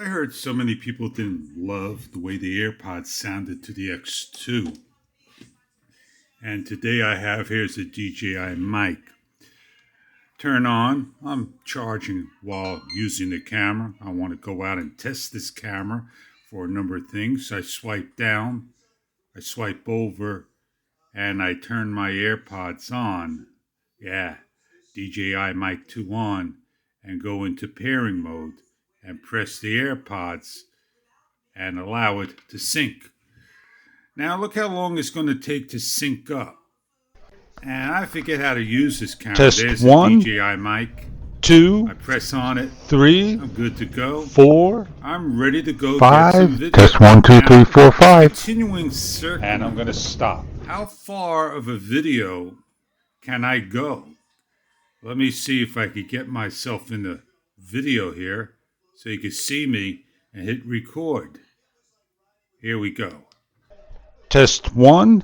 I heard so many people didn't love the way the AirPods sounded to the X2. And today I have here's a DJI mic. Turn on, I'm charging while using the camera. I want to go out and test this camera for a number of things. I swipe down, I swipe over, and I turn my AirPods on. Yeah, DJI Mic 2 on, and go into pairing mode and press the AirPods and allow it to sync. Now look how long it's going to take to sync up. And I forget how to use this camera. Test There's one, the DJI mic. 2, I press on it. 3, I'm good to go. 4, I'm ready to go 5. get some video. Test 1, 2, 3, 4, 5. Continuing circuit. And I'm going to stop. How far of a video can I go? Let me see if I could get myself in the video here so you can see me and hit record. Here we go. Test 1,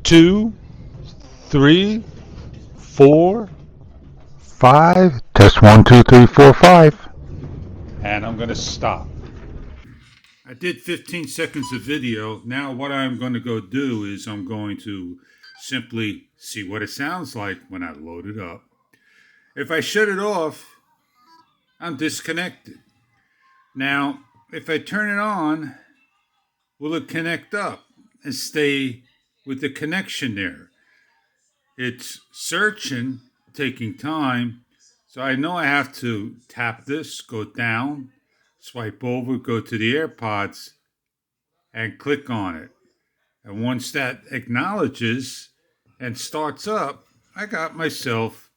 2, 3, 4, 5. Test 1, 2, 3, 4, 5. And I'm going to stop. I did 15 seconds of video. Now what I'm going to go do is I'm going to simply see what it sounds like when I load it up. If I shut it off, I'm disconnected. Now, if I turn it on, will it connect up and stay with the connection there? It's searching, taking time. So I know I have to tap this, go down, swipe over, go to the AirPods, and click on it. And once that acknowledges and starts up, I got myself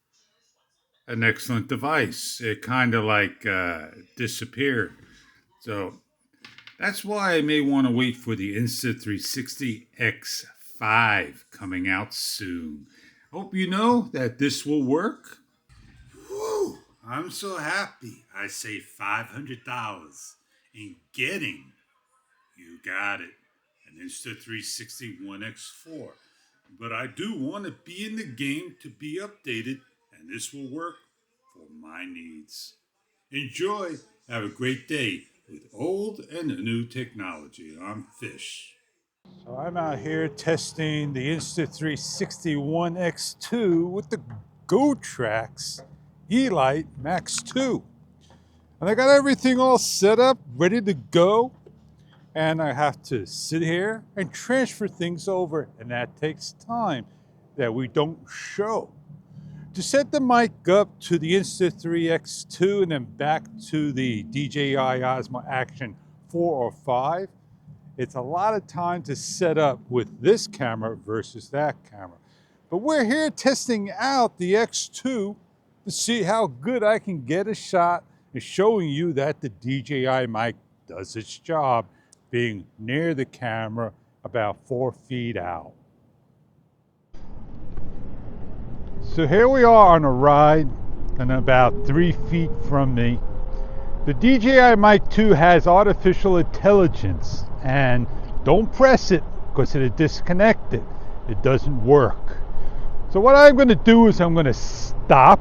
an excellent device. It kind of like disappeared. So that's why I may want to wait for the Insta360 X5 coming out soon. Hope you know that this will work. Whew, I'm so happy I saved $500 in getting, you got it, an Insta360 OneX4. But I do want to be in the game to be updated, and this will work for my needs. Enjoy. Have a great day with old and new technology. I'm Fish. So I'm out here testing the Insta360 OneX2 with the GoTrax E-Lite Max 2. And I got everything all set up, ready to go. And I have to sit here and transfer things over, and that takes time that we don't show. To set the mic up to the Insta3 X2 and then back to the DJI Osmo Action 4 or 5, it's a lot of time to set up with this camera versus that camera. But we're here testing out the X2 to see how good I can get a shot and showing you that the DJI mic does its job, being near the camera about 4 feet out. So here we are on a ride and about 3 feet from me. The DJI Mic 2 has artificial intelligence, and don't press it because it'll disconnect it. It doesn't work. So what I'm going to do is I'm going to stop.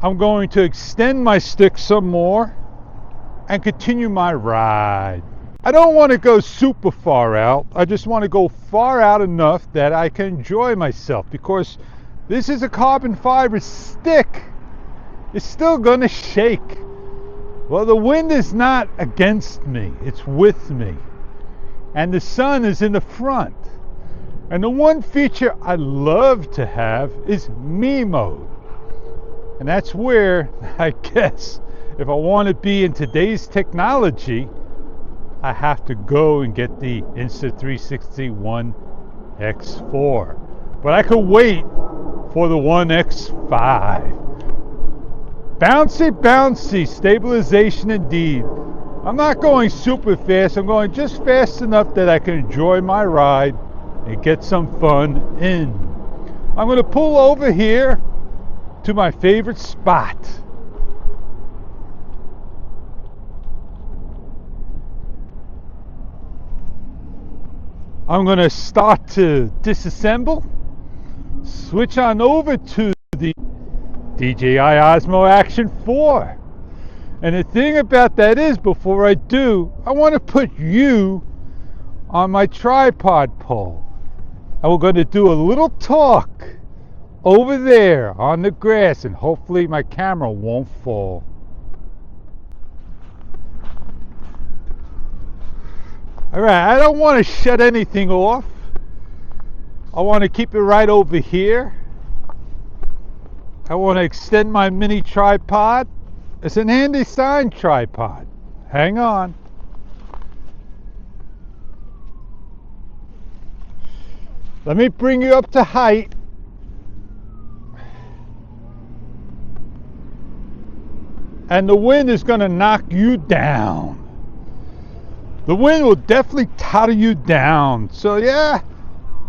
I'm going to extend my stick some more and continue my ride. I don't want to go super far out. I just want to go far out enough that I can enjoy myself, because this is a carbon fiber stick. It's still going to shake. Well, the wind is not against me. It's with me. And the sun is in the front. And the one feature I love to have is me mode. And that's where, I guess, if I want to be in today's technology, I have to go and get the Insta360 One X4. But I could wait for the One X5. Bouncy, bouncy, stabilization indeed. I'm not going super fast. I'm going just fast enough that I can enjoy my ride and get some fun in. I'm going to pull over here to my favorite spot. I'm going to start to disassemble, switch on over to the DJI Osmo Action 4. And the thing about that is, before I do, I want to put you on my tripod pole. And we're going to do a little talk over there on the grass, and hopefully my camera won't fall. Alright, I don't want to shut anything off. I want to keep it right over here. I want to extend my mini tripod. It's an Andy Stein tripod. Hang on. Let me bring you up to height. And the wind is going to knock you down. The wind will definitely tottle you down. So yeah,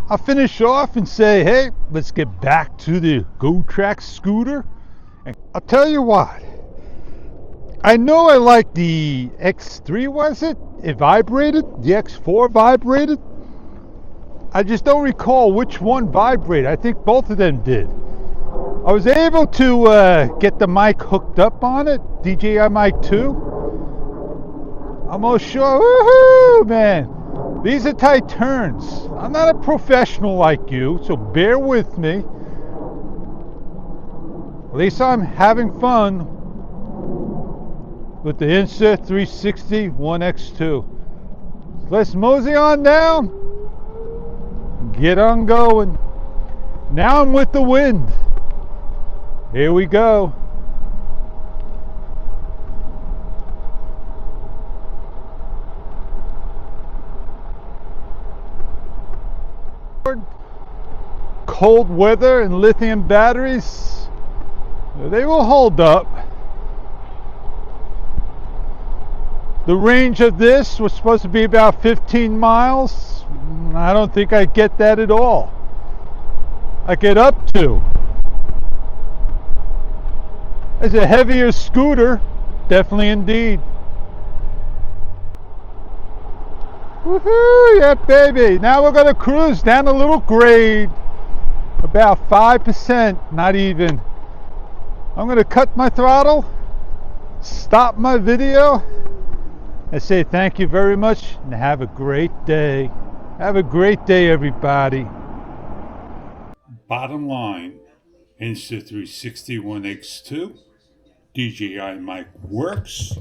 I'll finish off and say, hey, let's get back to the GoTrack scooter. And I'll tell you what, I know I like the X3, was it? It vibrated? The X4 vibrated? I just don't recall which one vibrated. I think both of them did. I was able to get the mic hooked up on it, DJI Mic 2. Almost sure. Woohoo, man. These are tight turns. I'm not a professional like you, so bear with me. At least I'm having fun with the Insta 360 OneX2. Let's mosey on down. Get on going. Now I'm with the wind. Here we go. Cold weather and lithium batteries, they will hold up. The range of this was supposed to be about 15 miles. I don't think I get that at all. I get up to. It's a heavier scooter, definitely indeed. Woohoo, yeah baby. Now we're going to cruise down a little grade. About 5%, not even. I'm going to cut my throttle, stop my video, and say thank you very much and have a great day. Have a great day, everybody. Bottom line, Insta 360 OneX2 DJI mic works.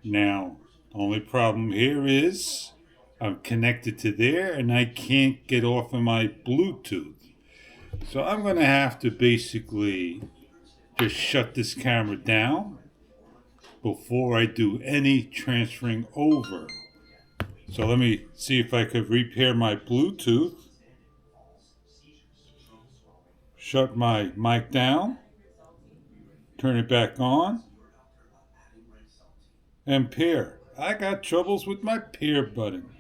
Now, the only problem here is I'm connected to there and I can't get off of my Bluetooth. So I'm going to have to basically just shut this camera down before I do any transferring over. So let me see if I could repair my Bluetooth. Shut my mic down. Turn it back on. And pair. I got troubles with my pair button.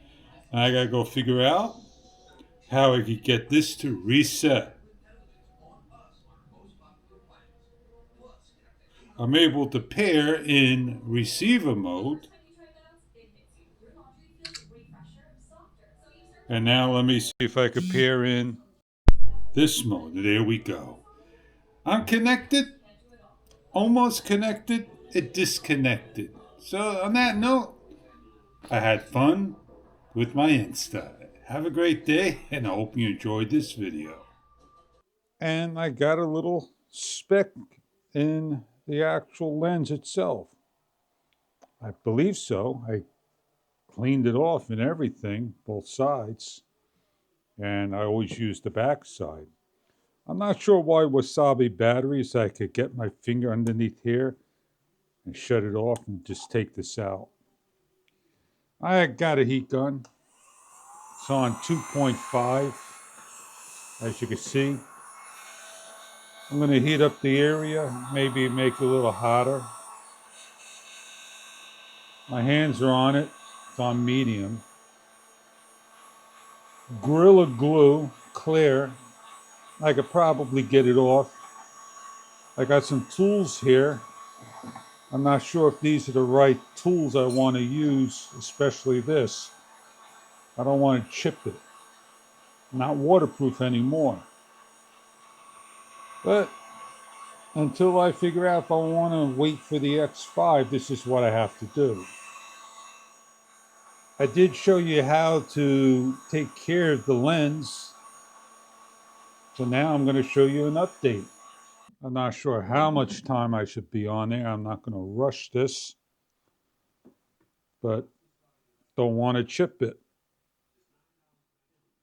I gotta go figure out how I could get this to reset. I'm able to pair in receiver mode. And now let me see if I could pair in this mode. There we go. I'm connected, almost connected, it disconnected. So on that note, I had fun with my Insta. Have a great day, and I hope you enjoyed this video. And I got a little speck in the actual lens itself. I believe so. I cleaned it off and everything, both sides. And I always use the back side. I'm not sure why wasabi batteries. I could get my finger underneath here and shut it off and just take this out. I got a heat gun. It's on 2.5, as you can see. I'm going to heat up the area, maybe make it a little hotter. My hands are on it. It's on medium. Gorilla Glue, clear. I could probably get it off. I got some tools here. I'm not sure if these are the right tools I want to use, especially this. I don't want to chip it. Not waterproof anymore. But Until I figure out if I want to wait for the X5, this is what I have to do. I did show you how to take care of the lens. So now I'm going to show you an update. I'm not sure how much time I should be on there. I'm not going to rush this, but don't want to chip it.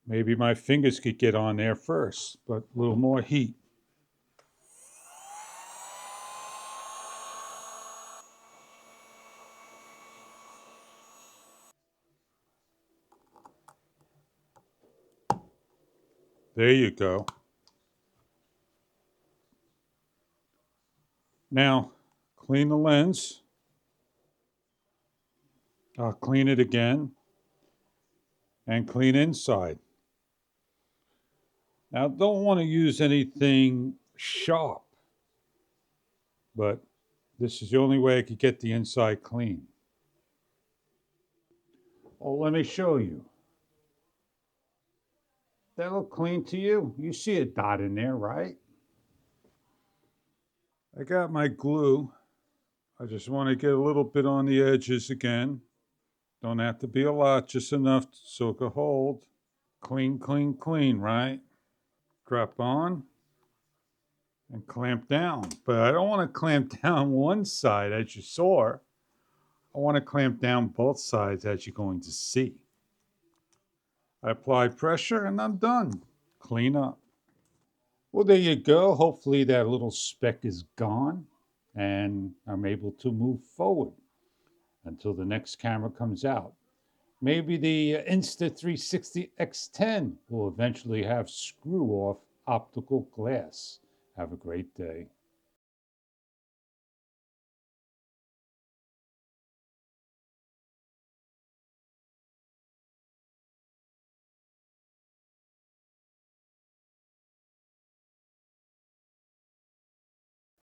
Maybe my fingers could get on there first, but a little more heat. There you go. Now, clean the lens. I'll clean it again and clean inside. Now, don't want to use anything sharp, but this is the only way I could get the inside clean. Oh, let me show you. That look clean to you? You see a dot in there, right? I got my glue. I just want to get a little bit on the edges again. Don't have to be a lot, just enough so it can hold. Clean, clean, clean, right? Drop on and clamp down. But I don't want to clamp down one side as you saw. I want to clamp down both sides as you're going to see. I apply pressure and I'm done. Clean up. Well, there you go. Hopefully that little speck is gone and I'm able to move forward until the next camera comes out. Maybe the Insta 360 X10 will eventually have screw-off optical glass. Have a great day.